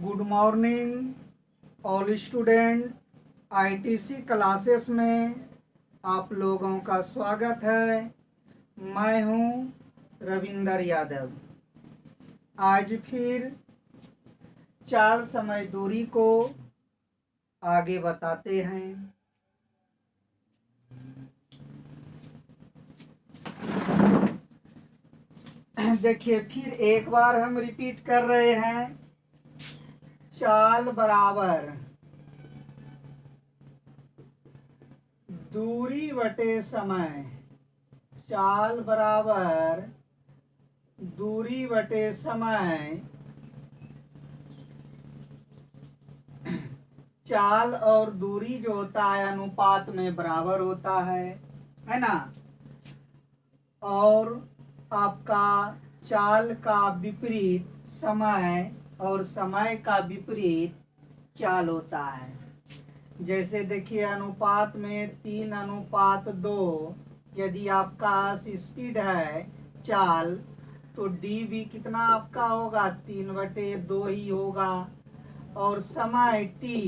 Good morning all student. ITC classes में आप लोगों का स्वागत है। मैं हूं रविंदर यादव। आज फिर चाल समय दूरी को आगे बताते हैं। देखिए फिर एक बार हम रिपीट कर रहे हैं। चाल बराबर दूरी बटे समय। चाल बराबर दूरी बटे समय। चाल और दूरी जो होता है अनुपात में बराबर होता है ना। और आपका चाल का विपरीत समय और समय का विपरीत चाल होता है। जैसे देखिए अनुपात में 3:2। यदि आपका स्पीड है चाल तो डी भी कितना आपका होगा 3/2 ही होगा। और समय टी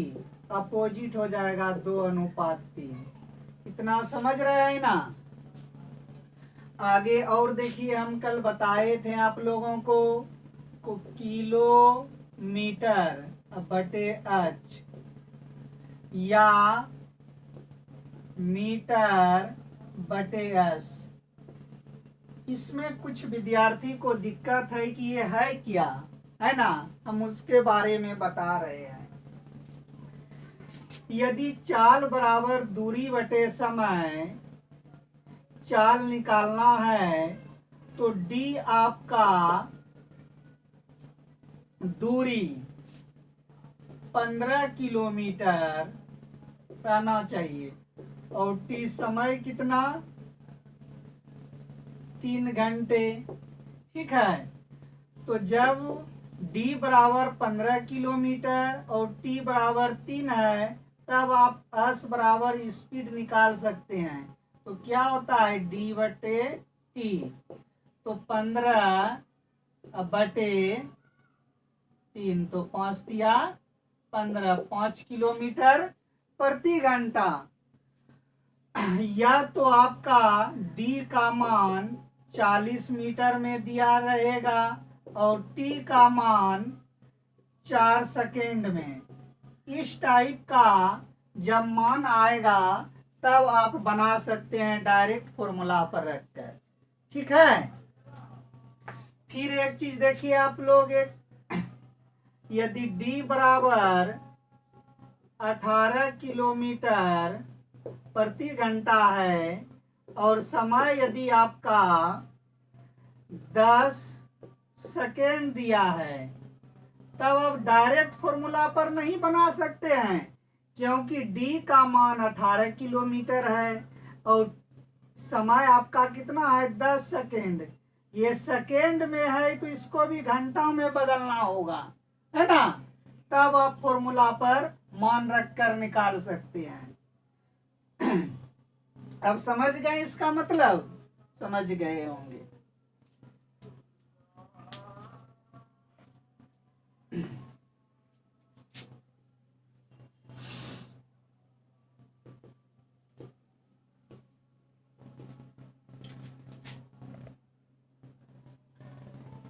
अपोजिट हो जाएगा 2:3। इतना समझ रहे हैं ना। आगे और देखिए हम कल बताए थे आप लोगों को किलोमीटर बटे एच या मीटर बटे एस। इसमें कुछ विद्यार्थी को दिक्कत है कि ये है क्या, है ना। हम उसके बारे में बता रहे हैं। यदि चाल बराबर दूरी बटे समय चाल निकालना है तो डी आपका दूरी 15 किलोमीटर रहना चाहिए और टी समय कितना 3 घंटे। ठीक है, तो जब डी बराबर 15 किलोमीटर और टी बराबर 3 है तब आप एस बराबर स्पीड निकाल सकते हैं। तो क्या होता है डी बटे टी, तो 15 बटे 3 तो 5 दिया 15, 5 किलोमीटर प्रति घंटा। या तो आपका डी का मान 40 मीटर में दिया रहेगा और टी का मान 4 सेकेंड में। इस टाइप का जब मान आएगा तब आप बना सकते हैं डायरेक्ट फॉर्मूला पर रखकर। ठीक है, फिर एक चीज देखिए आप लोग, यदि डी बराबर 18 किलोमीटर प्रति घंटा है और समय यदि आपका 10 सेकेंड दिया है तब आप डायरेक्ट फॉर्मूला पर नहीं बना सकते हैं, क्योंकि डी का मान 18 किलोमीटर है और समय आपका कितना है 10 सेकेंड। ये सेकेंड में है तो इसको भी घंटा में बदलना होगा, है ना। तब आप फॉर्मूला पर मान रखकर निकाल सकते हैं। अब समझ गए इसका मतलब, समझ गए होंगे।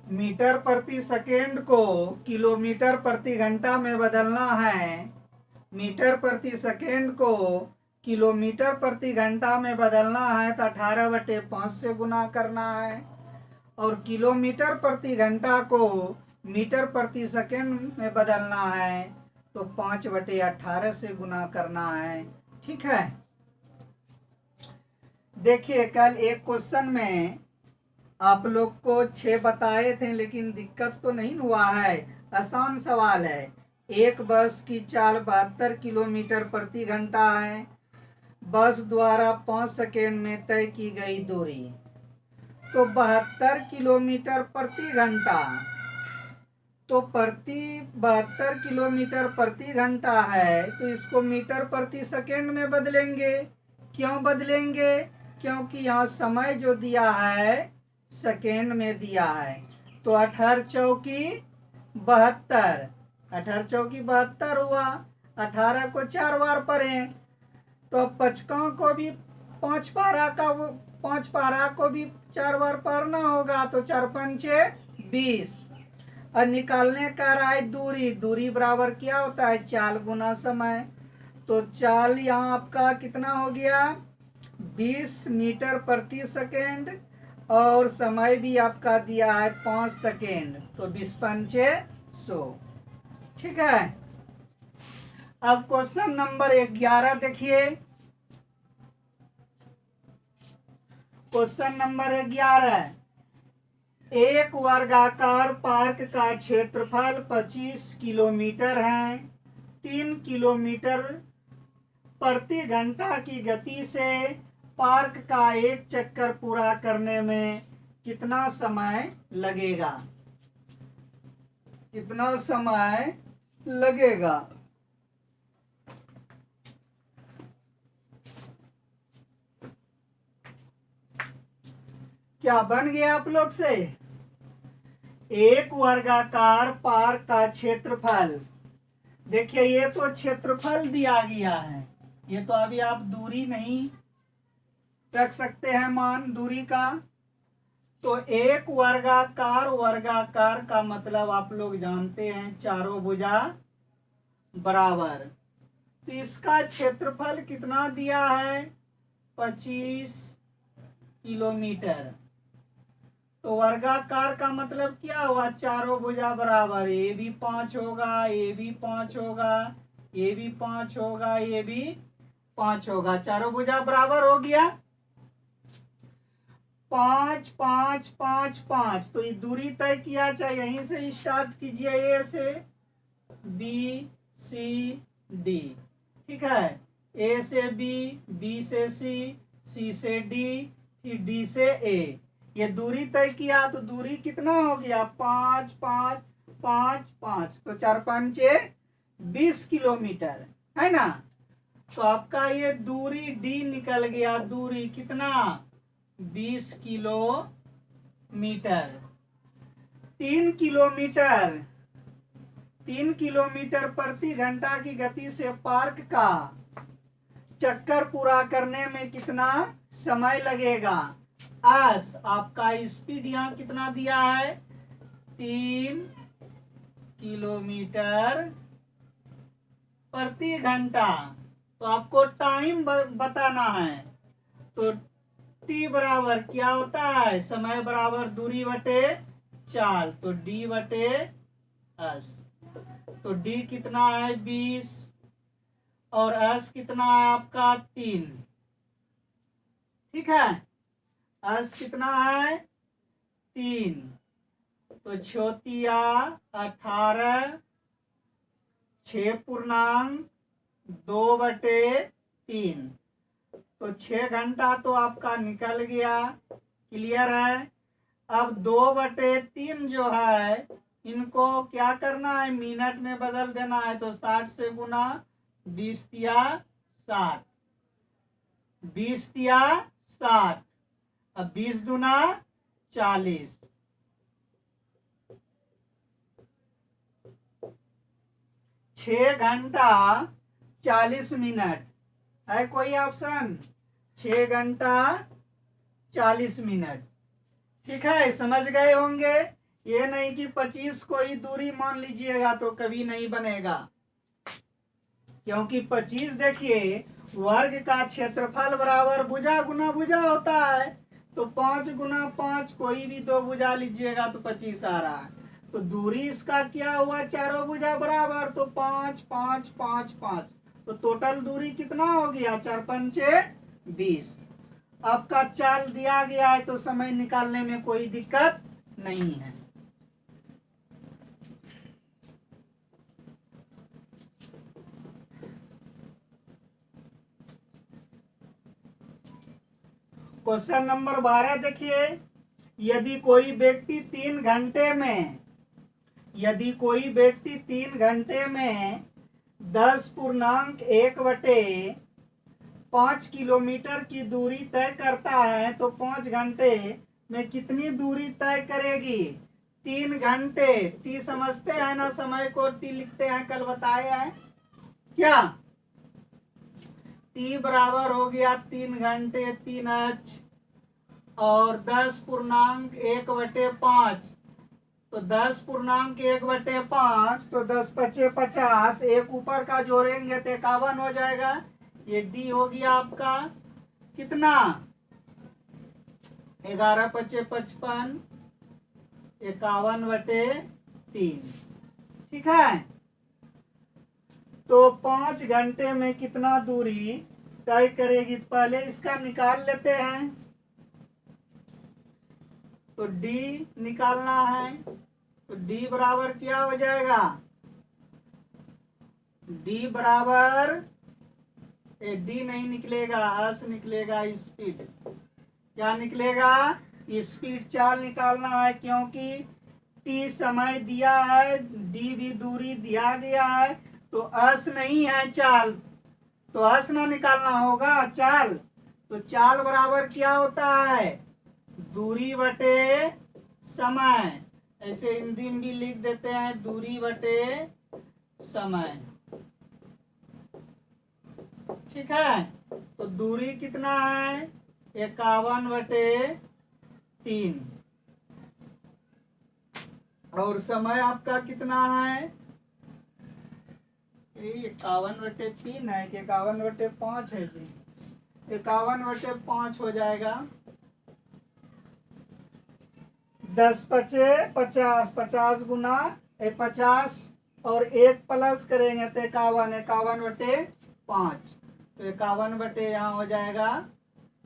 मीटर प्रति सेकेंड को किलोमीटर प्रति घंटा में बदलना है। मीटर प्रति सेकेंड को किलोमीटर प्रति घंटा में बदलना है तो 18/5 से गुना करना है। और किलोमीटर प्रति घंटा को मीटर प्रति सेकेंड में बदलना है तो 5/18 से गुना करना है। ठीक है, देखिए कल एक क्वेश्चन में आप लोग को 6 बताए थे लेकिन दिक्कत तो नहीं हुआ है, आसान सवाल है। एक बस की चाल 72 किलोमीटर प्रति घंटा है। बस द्वारा 5 सेकेंड में तय की गई दूरी तो 72 किलोमीटर प्रति घंटा, तो 72 किलोमीटर प्रति घंटा है तो इसको मीटर प्रति सेकेंड में बदलेंगे। क्यों बदलेंगे, क्योंकि यहाँ समय जो दिया है सेकेंड में दिया है। तो 18 चौकी 72 18 चौकी 72 हुआ। 18 को 4 बार पढ़े तो अब पचकों को भी 5 पारा को भी 4 बार पढ़ना होगा, तो 4 पंचे 20। और निकालने का रहा है दूरी। दूरी बराबर क्या होता है, चाल गुना समय। तो चाल यहाँ आपका कितना हो गया, 20 मीटर प्रति सेकेंड, और समय भी आपका दिया है 5 सेकेंड, तो 20 पंचे 100। ठीक है। अब क्वेश्चन नंबर 11 देखिए। क्वेश्चन नंबर 11, एक वर्गाकार पार्क का क्षेत्रफल 25 किलोमीटर है। 3 किलोमीटर प्रति घंटा की गति से पार्क का एक चक्कर पूरा करने में कितना समय लगेगा? कितना समय लगेगा? क्या बन गया आप लोग से? एक वर्गाकार पार्क का क्षेत्रफल, देखिए ये तो क्षेत्रफल दिया गया है, ये तो अभी आप दूरी नहीं रख सकते हैं मान दूरी का। तो एक वर्गाकार, वर्गाकार का मतलब आप लोग जानते हैं चारों भुजा बराबर। तो इसका क्षेत्रफल कितना दिया है, 25 किलोमीटर। तो वर्गाकार का मतलब क्या हुआ, चारों भुजा बराबर। ये भी 5 होगा, ये भी 5 होगा, ये भी 5 होगा, ये भी 5 होगा, चारों भुजा बराबर हो गया। 5 5 5 5, तो ये दूरी तय किया, चाहे यहीं से स्टार्ट कीजिए, ए से बी सी डी। ठीक है, ए से बी से सी से डी, फिर डी से ए। ये दूरी तय किया, तो दूरी कितना हो गया, 5 5 5 5, तो 4 पंचे 20 किलोमीटर, है ना। तो आपका ये दूरी डी निकल गया, दूरी कितना, 20 किलोमीटर। 3 किलोमीटर प्रति घंटा की गति से पार्क का चक्कर पूरा करने में कितना समय लगेगा? आपका स्पीड यहाँ कितना दिया है, 3 किलोमीटर प्रति घंटा। तो आपको टाइम बताना है। तो टी बराबर क्या होता है, समय बराबर दूरी बटे चाल, तो डी बटे एस। तो डी कितना है, 20, और एस कितना है आपका 3। ठीक है, एस कितना है 3, तो 6 18, 6 पूर्णांक 2/3, तो 6 घंटा तो आपका निकल गया। क्लियर है। अब 2/3 जो है, इनको क्या करना है, मिनट में बदल देना है। तो 60 से गुना, 20 तिया 60, 20 तिया 60, अब 20 दूना 40। 6 घंटा 40 मिनट है कोई ऑप्शन? 6 घंटा 40 मिनट। ठीक है, समझ गए होंगे। ये नहीं कि 25 को ही दूरी मान लीजिएगा तो कभी नहीं बनेगा, क्योंकि 25 देखिए वर्ग का क्षेत्रफल बराबर भुजा गुना भुजा होता है। तो 5 गुना 5, कोई भी 2 भुजा लीजिएगा तो 25 आ रहा है। तो दूरी इसका क्या हुआ, चारों भुजा बराबर, तो 5 5 5 5, तो टोटल दूरी कितना हो गया, 4 पंचे 20। आपका चाल दिया गया है, तो समय निकालने में कोई दिक्कत नहीं है। क्वेश्चन नंबर 12 देखिए। यदि कोई व्यक्ति 3 घंटे में 10.1/5 किलोमीटर की दूरी तय करता है, तो 5 घंटे में कितनी दूरी तय करेगी? 3 घंटे। टी समझते हैं ना, समय को टी लिखते हैं, कल बताया है क्या। टी बराबर हो गया 3 घंटे 3h और 10.1/5। तो 10.1/5 तो 10×5 = 50। एक ऊपर का जोड़ेंगे तो 51 हो जाएगा। ये डी हो गया आपका कितना, 11×5 = 55, 51/3। ठीक है। तो 5 घंटे में कितना दूरी तय करेगी, पहले इसका निकाल लेते हैं। तो डी निकालना है, तो डी बराबर क्या हो जाएगा, डी बराबर डी नहीं निकलेगा, एस निकलेगा, स्पीड। क्या निकलेगा, स्पीड। चाल निकालना है क्योंकि टी समय दिया है, डी भी दूरी दिया गया है, तो एस नहीं है चाल, तो एस ना निकालना होगा चाल। तो चाल बराबर क्या होता है, दूरी बटे समय। ऐसे हिंदी में भी लिख देते हैं, दूरी बटे समय। ठीक है। तो दूरी कितना है, 51/3 और समय आपका कितना है, 51/3 है कि 51/5 है जी, 51/5 हो जाएगा। 10×5 = 50, 50 गुना 50 और 1 प्लस करेंगे तो 51, 51/5। तो 51 यहाँ हो जाएगा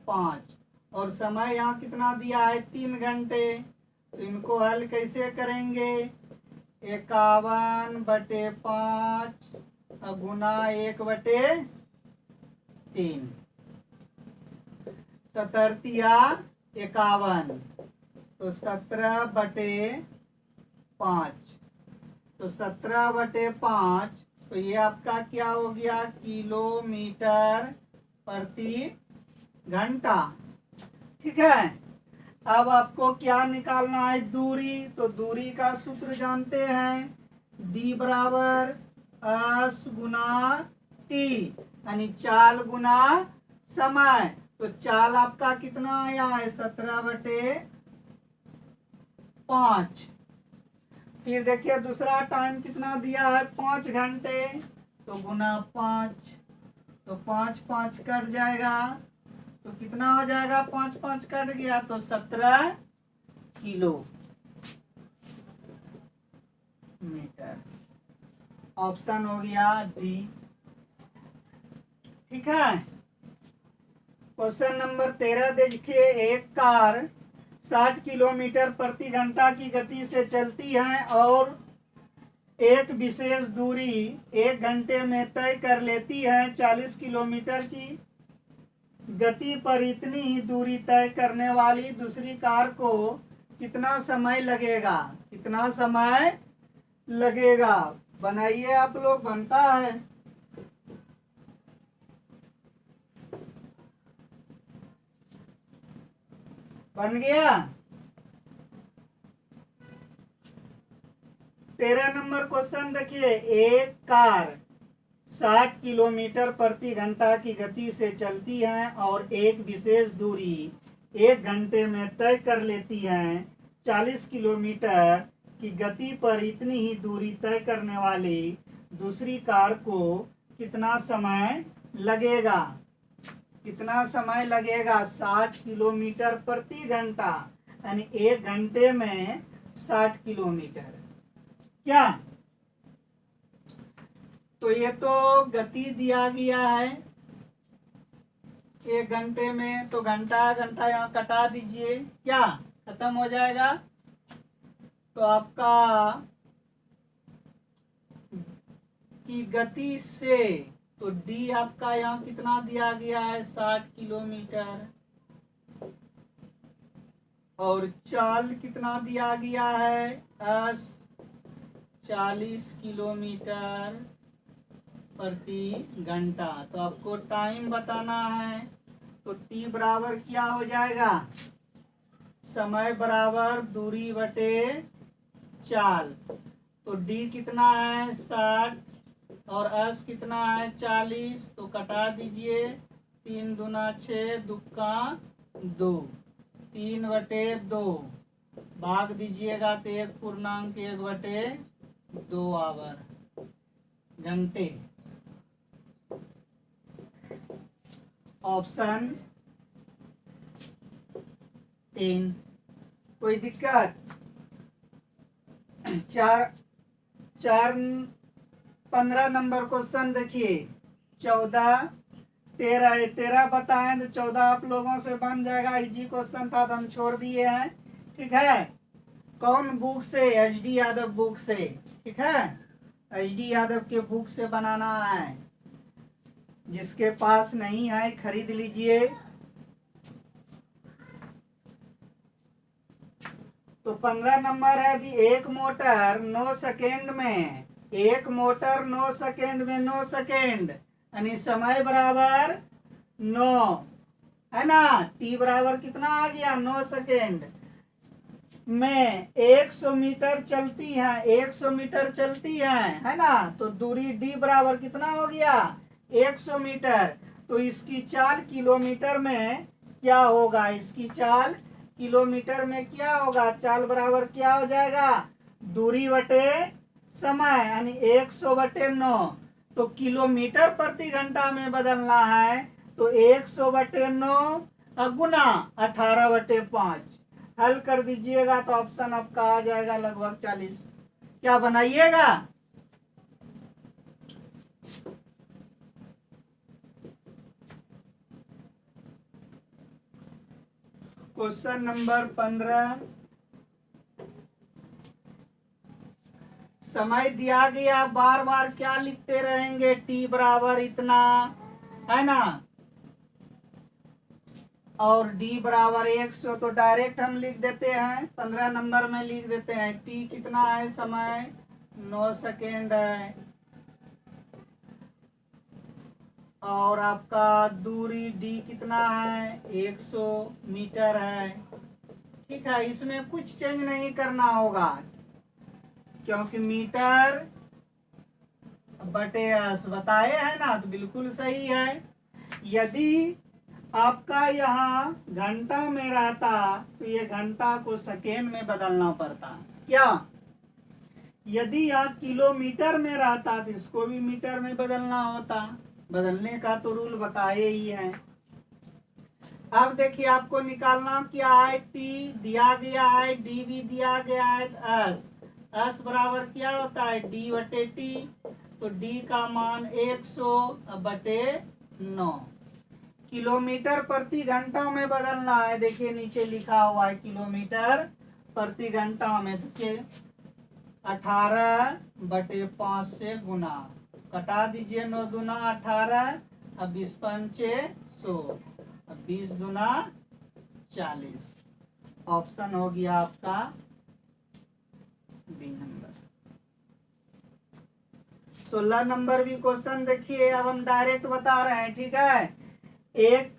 5। और समय यहाँ कितना दिया है, 3 घंटे। तो इनको हल कैसे करेंगे, 51/5 गुना 1/3, 17×3 = 51, तो 17/5। तो 17/5 तो ये आपका क्या हो गया, किलोमीटर प्रति घंटा। ठीक है। अब आपको क्या निकालना है, दूरी। तो दूरी का सूत्र जानते हैं, डी बराबर एस गुना टी, यानी चाल गुना समय। तो चाल आपका कितना आया है, 17/5। फिर देखिए दूसरा टाइम कितना दिया है, 5 घंटे। तो गुना 5, तो 5×5 कट जाएगा, तो कितना हो जाएगा, 5×5 कट गया तो 17 किलोमीटर। ऑप्शन हो गया डी। ठीक है। क्वेश्चन नंबर 13 देखिए, एक कार 60 किलोमीटर प्रति घंटा की गति से चलती है और एक विशेष दूरी 1 घंटे में तय कर लेती है। 40 किलोमीटर की गति पर इतनी ही दूरी तय करने वाली दूसरी कार को कितना समय लगेगा, कितना समय लगेगा। बनाइए आप लोग, बनता है। बन गया। 13 नंबर क्वेश्चन देखिए, एक कार 60 किलोमीटर प्रति घंटा की गति से चलती है और एक विशेष दूरी 1 घंटे में तय कर लेती है। 40 किलोमीटर की गति पर इतनी ही दूरी तय करने वाली दूसरी कार को कितना समय लगेगा, कितना समय लगेगा, 60 किलोमीटर प्रति घंटा, यानी 1 घंटे में 60 किलोमीटर। क्या, तो ये तो गति दिया गया है 1 घंटे में, तो घंटा घंटा यहाँ कटा दीजिए, क्या खत्म हो जाएगा। तो आपका की गति से, तो डी आपका यहाँ कितना दिया गया है, 60 किलोमीटर। और चाल कितना दिया गया है, 40 किलोमीटर प्रति घंटा। तो आपको टाइम बताना है, तो टी बराबर क्या हो जाएगा, समय बराबर दूरी बटे चाल। तो डी कितना है 60 और एस कितना है 40, तो कटा दीजिए। 3 दूना 6, दुक्का 2, 3/2 भाग दीजिएगा तो 1.1/2 आवर घंटे। ऑप्शन 3। कोई दिक्कत? 15 नंबर क्वेश्चन देखिए। 14, 13 बताएं तो 14 आप लोगों से बन जाएगा। इजी क्वेश्चन था तो हम छोड़ दिए हैं। ठीक है, कौन बुक से? HD यादव बुक से। ठीक है, HD यादव के बुक से बनाना है। जिसके पास नहीं है खरीद लीजिए। तो 15 नंबर है कि एक मोटर 9 सेकेंड में, 9 सेकेंड यानी समय बराबर 9 है ना। टी बराबर कितना आ गया 9 सेकेंड में 100 मीटर चलती है, 100 मीटर चलती है ना। तो दूरी डी बराबर कितना हो गया 100 मीटर। तो इसकी चाल किलोमीटर में क्या होगा? इसकी चाल किलोमीटर में क्या होगा? चाल बराबर क्या हो जाएगा? दूरी बटे समय यानी 100/9। तो किलोमीटर प्रति घंटा में बदलना है तो 100/9 गुना 18/5 हल कर दीजिएगा तो ऑप्शन आपका आ जाएगा लगभग 40। क्या बनाइएगा? Question number 15। समय दिया गया, बार बार क्या लिखते रहेंगे? टी बराबर इतना है ना, और डी बराबर 100। तो डायरेक्ट हम लिख देते हैं, 15 नंबर में लिख देते हैं। टी कितना है? समय 9 सेकेंड है, और आपका दूरी डी कितना है 100 मीटर है। ठीक है, इसमें कुछ चेंज नहीं करना होगा क्योंकि मीटर बटे एस बताए है ना, तो बिल्कुल सही है। यदि आपका यहाँ घंटा में रहता तो ये घंटा को सेकेंड में बदलना पड़ता। क्या? यदि यहाँ किलोमीटर में रहता तो इसको भी मीटर में बदलना होता। बदलने का तो रूल बताए ही है। अब देखिए आपको निकालना क्या है। टी दिया गया है, डी भी दिया गया है, एस बराबर क्या होता है D/T। तो डी का मान 100/9 किलोमीटर प्रति घंटा में बदलना है। देखिए नीचे लिखा हुआ है किलोमीटर प्रति घंटा में। देखिए 18/5 से गुना, कटा दीजिए। 9 दूना 18, अब 20 पंचे 100, अब 20 दूना 40। ऑप्शन हो गया आपका बी नंबर। 16 नंबर भी क्वेश्चन देखिए। अब हम डायरेक्ट बता रहे हैं। ठीक है, एक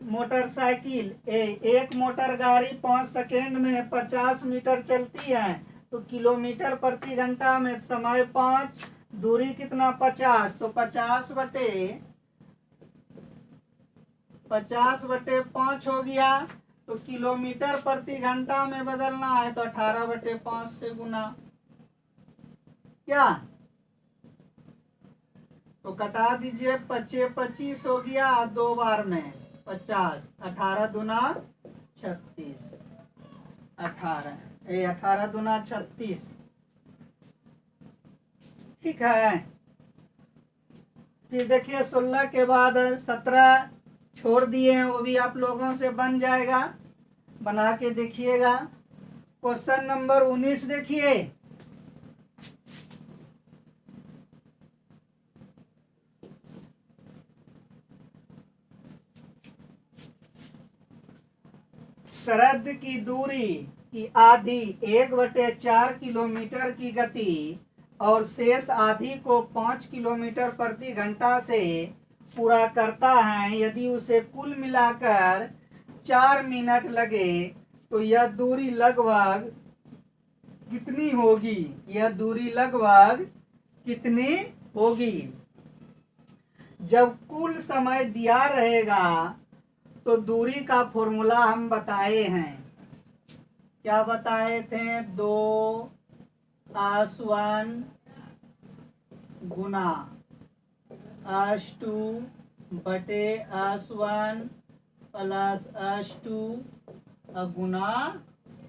मोटर गाड़ी 5 सेकेंड में 50 मीटर चलती है। तो किलोमीटर प्रति घंटा में समय 5, दूरी कितना 50। तो 50/5 हो गया। तो किलोमीटर प्रति घंटा में बदलना है तो 18/5 से गुना। क्या? तो कटा दीजिए। 25 हो गया, 2 बार में 50, 18 दूना 36, 18 दूना 36। ठीक है, फिर देखिए 16 के बाद 17 छोड़ दिए हैं, वो भी आप लोगों से बन जाएगा। बना के देखिएगा। क्वेश्चन नंबर 19 देखिए। शरद की दूरी की आधी 1/4 किलोमीटर की गति और शेष आधी को 5 किलोमीटर प्रति घंटा से पूरा करता है। यदि उसे कुल मिलाकर 4 मिनट लगे तो यह दूरी लगभग कितनी होगी, यह दूरी लगभग कितनी होगी। जब कुल समय दिया रहेगा तो दूरी का फॉर्मूला हम बताए हैं। क्या बताए थे? 2s1 गुना s2 बटे s1 प्लस s2 गुना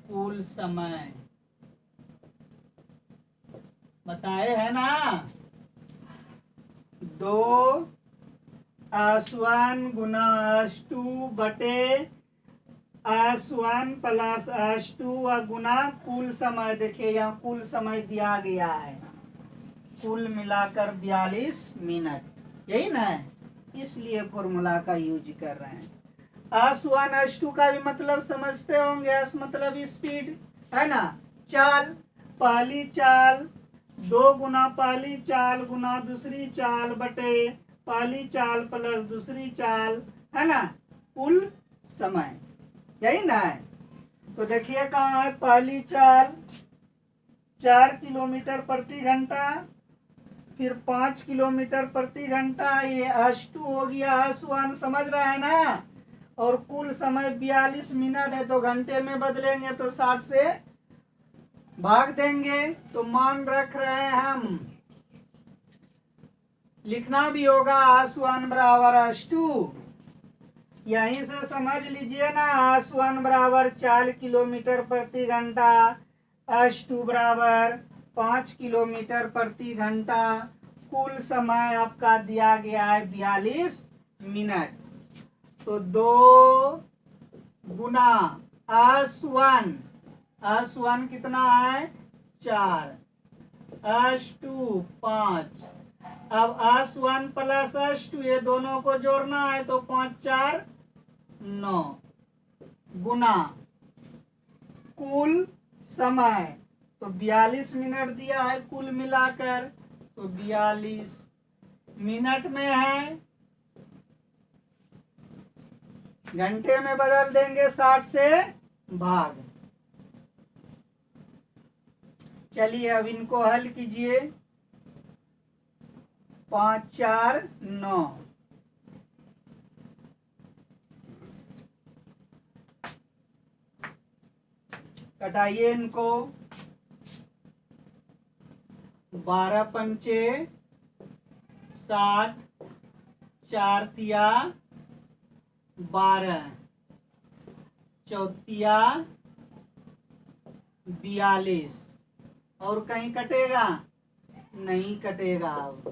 कुल समय। बताए हैं ना? 2s1 गुना s2 बटे s1 प्लस s2 गुना कुल समय। देखिए यहाँ कुल समय दिया गया है, कुल मिलाकर 42 मिनट, यही ना है, इसलिए फॉर्मूला का यूज कर रहे हैं। s1 s2 का भी मतलब समझते होंगे। s मतलब स्पीड है ना, चाल, पहली चाल 2 गुना पहली चाल गुना दूसरी चाल बटे पहली चाल प्लस दूसरी चाल, है ना, कुल समय, यही ना है। तो देखिए कहाँ है पहली चाल 4 किलोमीटर प्रति घंटा, फिर 5 किलोमीटर प्रति घंटा, ये s2 हो गया, s1 समझ रहा है ना। और कुल समय 42 मिनट है, तो घंटे में बदलेंगे तो 60 से भाग देंगे, तो मान रख रहे हैं हम। लिखना भी होगा s1 बराबर s2, यहीं से समझ लीजिए ना। s1 बराबर 4 किलोमीटर प्रति घंटा, s2 बराबर 5 किलोमीटर प्रति घंटा, कुल समय आपका दिया गया है 42 मिनट। तो 2 गुना s1 कितना है 4, s2 5, अब s1 प्लस s2 ये दोनों को जोड़ना है, तो 5 4 9 गुना कुल समय, तो 42 मिनट दिया है कुल मिलाकर, तो 42 मिनट में है, घंटे में बदल देंगे 60 से भाग। चलिए अब इनको हल कीजिए। 5 4 9, कटाइए इनको। 12 पंचे 60, 4 तिया 12, चौतिया 42, और कहीं कटेगा? नहीं कटेगा। अब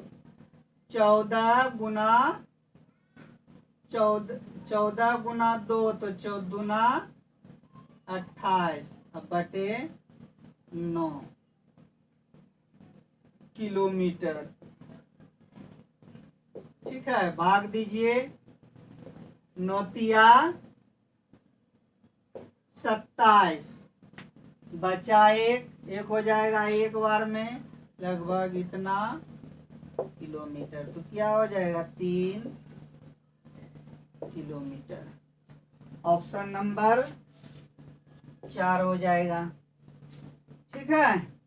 14 गुना 2 तो 14 28, अब बटे 9 किलोमीटर। ठीक है, भाग दीजिए। 9 तिया 27, बचा एक हो जाएगा एक बार में, लगभग इतना किलोमीटर, तो क्या हो जाएगा 3 किलोमीटर। ऑप्शन नंबर 4 हो जाएगा। ठीक है,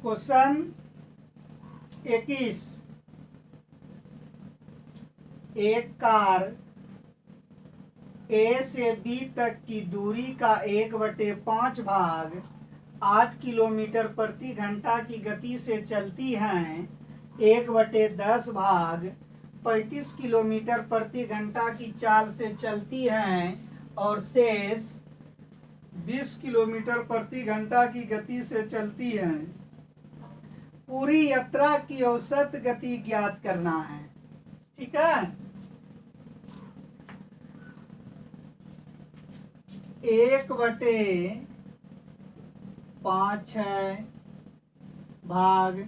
क्वेश्चन 21। एक कार ए से बी तक की दूरी का 1/5 भाग 8 किलोमीटर प्रति घंटा की गति से चलती है, 1/10 भाग 35 किलोमीटर प्रति घंटा की चाल से चलती है, और शेष 20 किलोमीटर प्रति घंटा की गति से चलती है। पूरी यात्रा की औसत गति ज्ञात करना है। ठीक है, 1/5 है भाग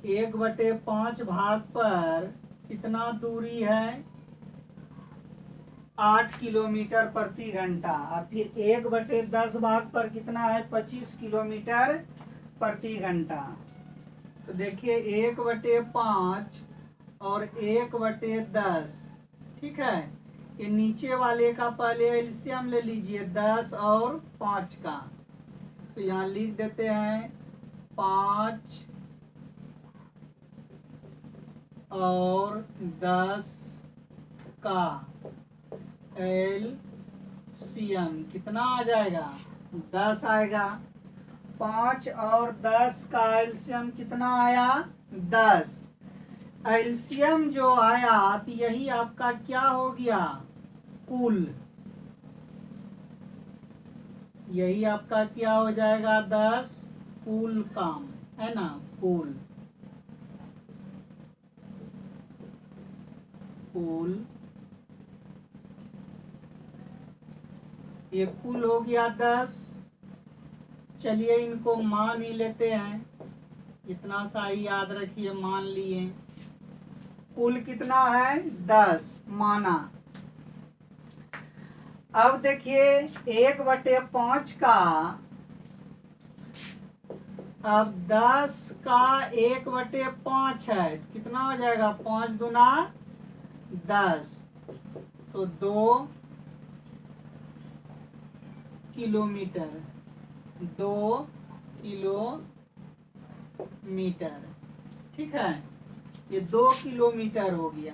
1/5 भाग पर कितना दूरी है 8 किलोमीटर प्रति घंटा। और फिर 1/10 भाग पर कितना है? 25 किलोमीटर प्रति घंटा। तो देखिए 1/5 और 1/10, ठीक है। ये नीचे वाले का पहले एलसीएम ले लीजिए, 10 और 5 का। तो यहाँ लिख देते हैं 5 और 10 का एलसीएम कितना आ जाएगा? 10 आएगा। 5 और 10 का एलसीएम कितना आया? 10। एलसीएम जो आया तो यही आपका क्या हो गया? कुल। यही आपका क्या हो जाएगा? 10 कुल काम, है ना? कुल ये कुल हो गया 10। चलिए इनको मान ही लेते हैं, इतना सा ही याद रखिए, मान लिए। कुल कितना है? 10 माना। अब देखिए 1/5 का, अब 10 का 1/5 है, कितना हो जाएगा? 5 दूना 10, तो 2 किलोमीटर। 2 किलोमीटर, ठीक है। ये 2 किलोमीटर हो गया।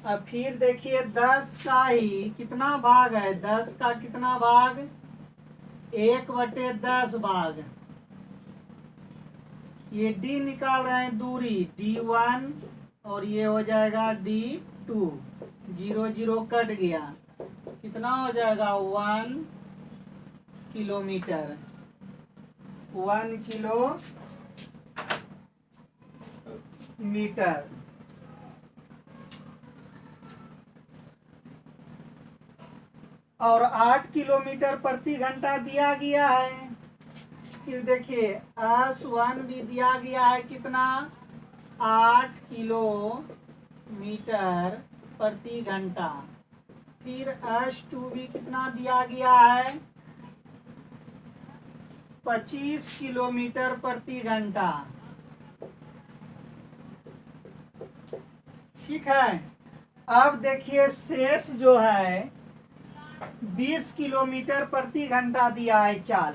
अब फिर देखिए 10 का ही कितना भाग है? 10 का कितना भाग? 1/10 भाग। ये d निकाल रहे हैं दूरी, d1, और ये हो जाएगा d2। 0 0 कट गया, कितना हो जाएगा? 1 किलोमीटर। 1 किलोमीटर। और 8 किलोमीटर प्रति घंटा दिया गया है। फिर देखिए S1 भी दिया गया है, कितना? 8 किलोमीटर प्रति घंटा। फिर S2 भी कितना दिया गया है? 25 किलोमीटर प्रति घंटा, ठीक है। अब देखिए शेष जो है 20 किलोमीटर प्रति घंटा दिया है चाल,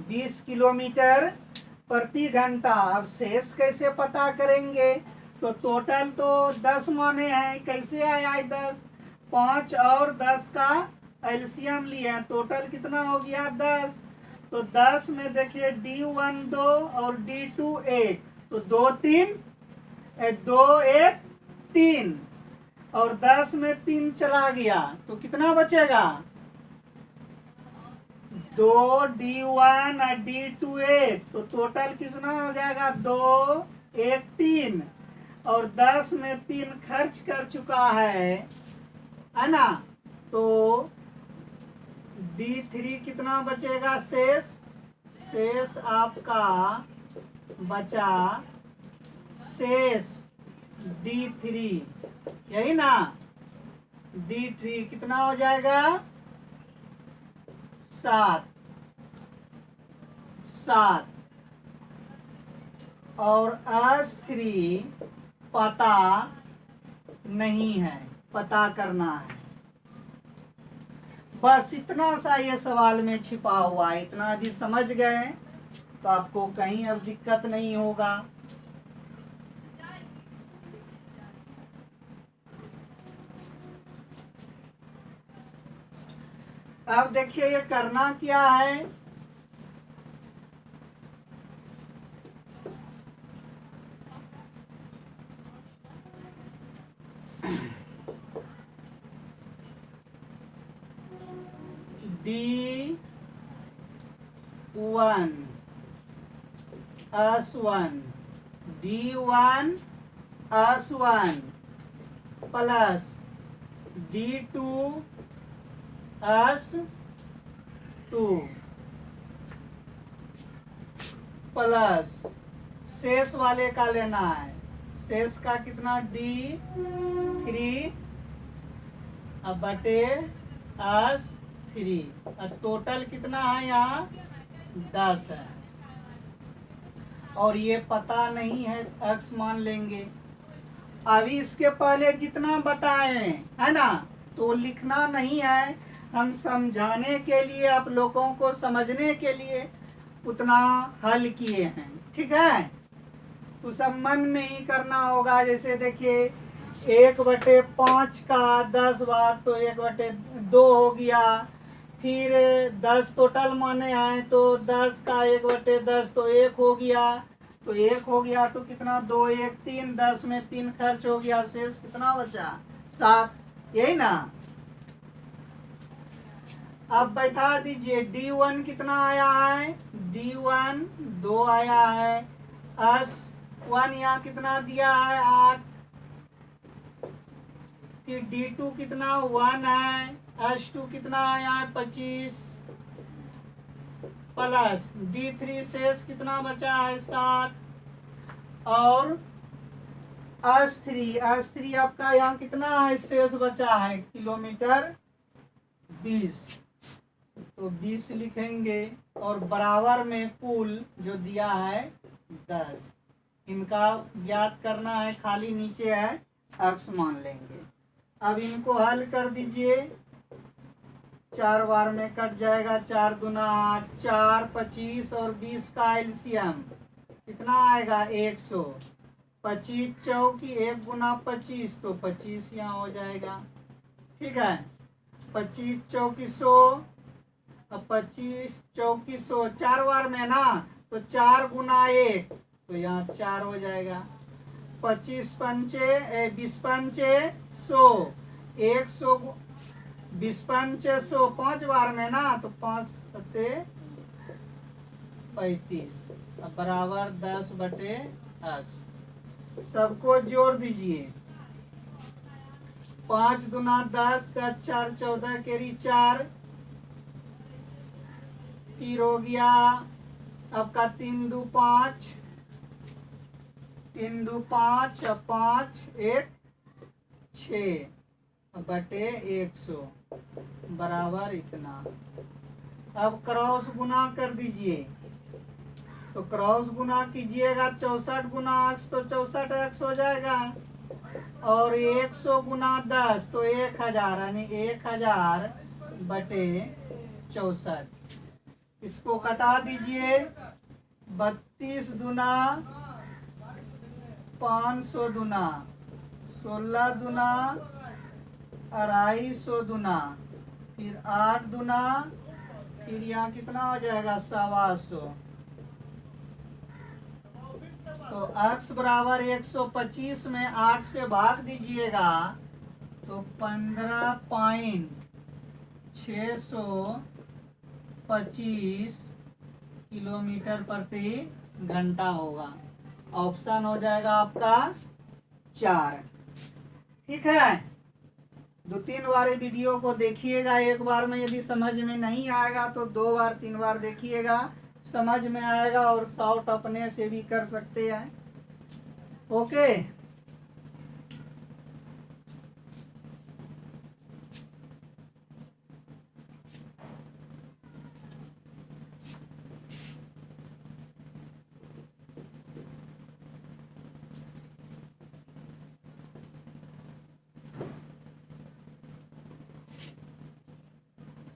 20 किलोमीटर प्रति घंटा। अब शेष कैसे पता करेंगे? तो टोटल तो 10 माने हैं, कैसे आया 10? 5 और 10 का एलसीएम लिया, टोटल कितना हो गया? 10। तो 10 में देखिए D1 2 और D2 1, तो 2 3 2 1 3, और 10 में 3 चला गया, तो कितना बचेगा? 2 D1 और D2 1, तो टोटल कितना हो जाएगा? 2 1 3, और 10 में 3 खर्च कर चुका है ना? तो D3 कितना बचेगा? शेष आपका बचा शेष D3, यही ना? D3 कितना हो जाएगा? 7। और S3 पता नहीं है, पता करना है। बस इतना सा ये सवाल में छिपा हुआ है। इतना यदि समझ गए तो आपको कहीं अब दिक्कत नहीं होगा। अब देखिए ये करना क्या है। D1 S1 D1 S1 plus D2 S2 plus शेष वाले का लेना है, शेष का कितना D3 अब बटे S3। अब टोटल कितना है यहाँ 10 है और ये पता नहीं है x मान लेंगे। अभी इसके पहले जितना बताए है ना तो लिखना नहीं है, हम समझाने के लिए आप लोगों को समझने के लिए उतना हल किए हैं, ठीक है। तो सब मन में ही करना होगा। जैसे देखिए 1/5 का 10 भाग तो 1/2 हो गया, फिर 10 टोटल माने हैं तो 10 का 1/10 तो 1 हो गया, तो 1 हो गया तो कितना 2 1 3, 10 में 3 खर्च हो गया, शेष कितना बचा 7, यही ना। अब बैठा दीजिए D1 कितना आया है, D1 2 आया है, S1 यहाँ कितना दिया है 8, फिर D2 कितना 1 है, S2 कितना आया है 25 प्लस D3 शेष कितना बचा है 7 और S3 आपका यहाँ कितना है शेष बचा है किलोमीटर 20, तो 20 लिखेंगे और बराबर में कुल जो दिया है 10। इनका ज्ञात करना है, खाली नीचे है x मान लेंगे। अब इनको हल कर दीजिए, 4 बार में कट जाएगा, 4 दूना 8, 4 25 और 20 का एलसीएम कितना आएगा 100, 25 चौकी 1 गुना 25 तो 25 यहाँ हो जाएगा, ठीक है। 25 चौकी 100, अब 25 चौकी 100 4 बार में ना तो 4 गुना 1 तो यहाँ 4 हो जाएगा। 25 पंचे 20 पंचे 100, 100 20 पंचे 100 5 बार में ना तो 5 सत्ते 35 अब बराबर 10/x। सबको जोड़ दीजिए, 5 दूना 10, 10 4 14 केरी 4, फिर हो गया आपका 3 दू 5, 3 दू 5 और 5 1 6 बटे 100 बराबर इतना। अब क्रॉस गुना कर दीजिए, तो क्रॉस गुना कीजिएगा 64 गुना x तो 64x हो जाएगा और 100 गुना 10 तो 1000 यानी 1000 बटे 64। इसको कटा दीजिए, 32 दूना 500 दूना 16 दूना 250 दूना, फिर 8 दूना, फिर यहाँ कितना हो जाएगा 125। तो x बराबर 125 में 8 से भाग दीजिएगा तो 15.625 किलोमीटर प्रति घंटा होगा। ऑप्शन हो जाएगा आपका 4, ठीक है। 2-3 बार वीडियो को देखिएगा, एक बार में यदि समझ में नहीं आएगा तो 2 बार 3 बार देखिएगा, समझ में आएगा और शॉर्ट अपने से भी कर सकते हैं। ओके,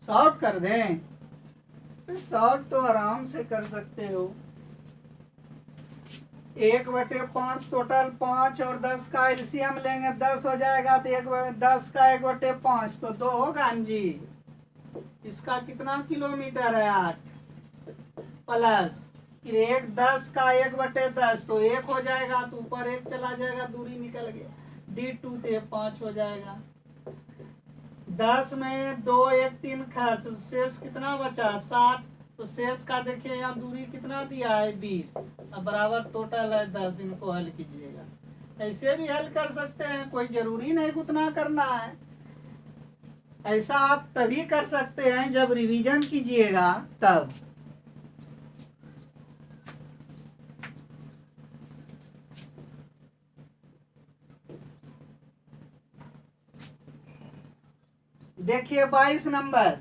शॉर्ट कर दें, शॉर्ट तो आराम से कर सकते हो। 1/5 टोटल 5 और 10 का एलसीएम लेंगे 10 हो जाएगा, तो 10 का 1/5 तो 2 होगा जी। इसका कितना किलोमीटर है 8 प्लस फिर 10 का 1/10 तो 1 हो जाएगा, तो ऊपर 1 चला जाएगा, दूरी निकल गया, D2 तो 5 हो जाएगा। 10 में 2 1 3 खर्च, शेष कितना बचा 7, तो शेष का देखिए यहाँ दूरी कितना दिया है 20, अब बराबर टोटल है 10। इनको हल कीजिएगा, ऐसे भी हल कर सकते हैं, कोई जरूरी नहीं उतना करना है। ऐसा आप तभी कर सकते हैं जब रिवीजन कीजिएगा तब। देखिए 22 नंबर,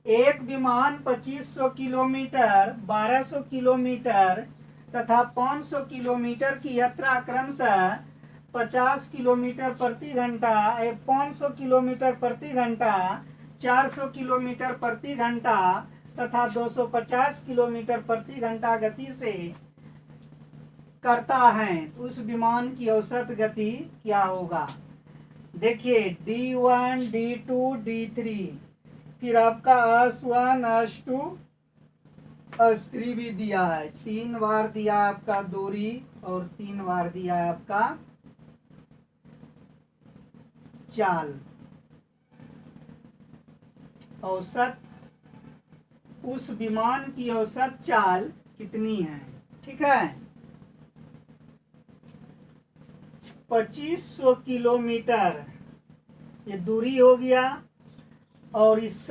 एक विमान 2500 किलोमीटर, 1200 किलोमीटर तथा 500 किलोमीटर की यात्रा क्रमशः 50 किलोमीटर प्रति घंटा, 500 किलोमीटर प्रति घंटा, 400 किलोमीटर प्रति घंटा तथा 250 किलोमीटर प्रति घंटा गति से करता है, उस विमान की औसत गति क्या होगा। देखिए D1, D2, D3, फिर आपका S1, S2, S3 भी दिया है। 3 बार दिया है आपका दूरी और 3 बार दिया है आपका चाल। औसत, उस विमान की औसत चाल कितनी है। ठीक है, 2500 किलोमीटर ये दूरी हो गया और इसका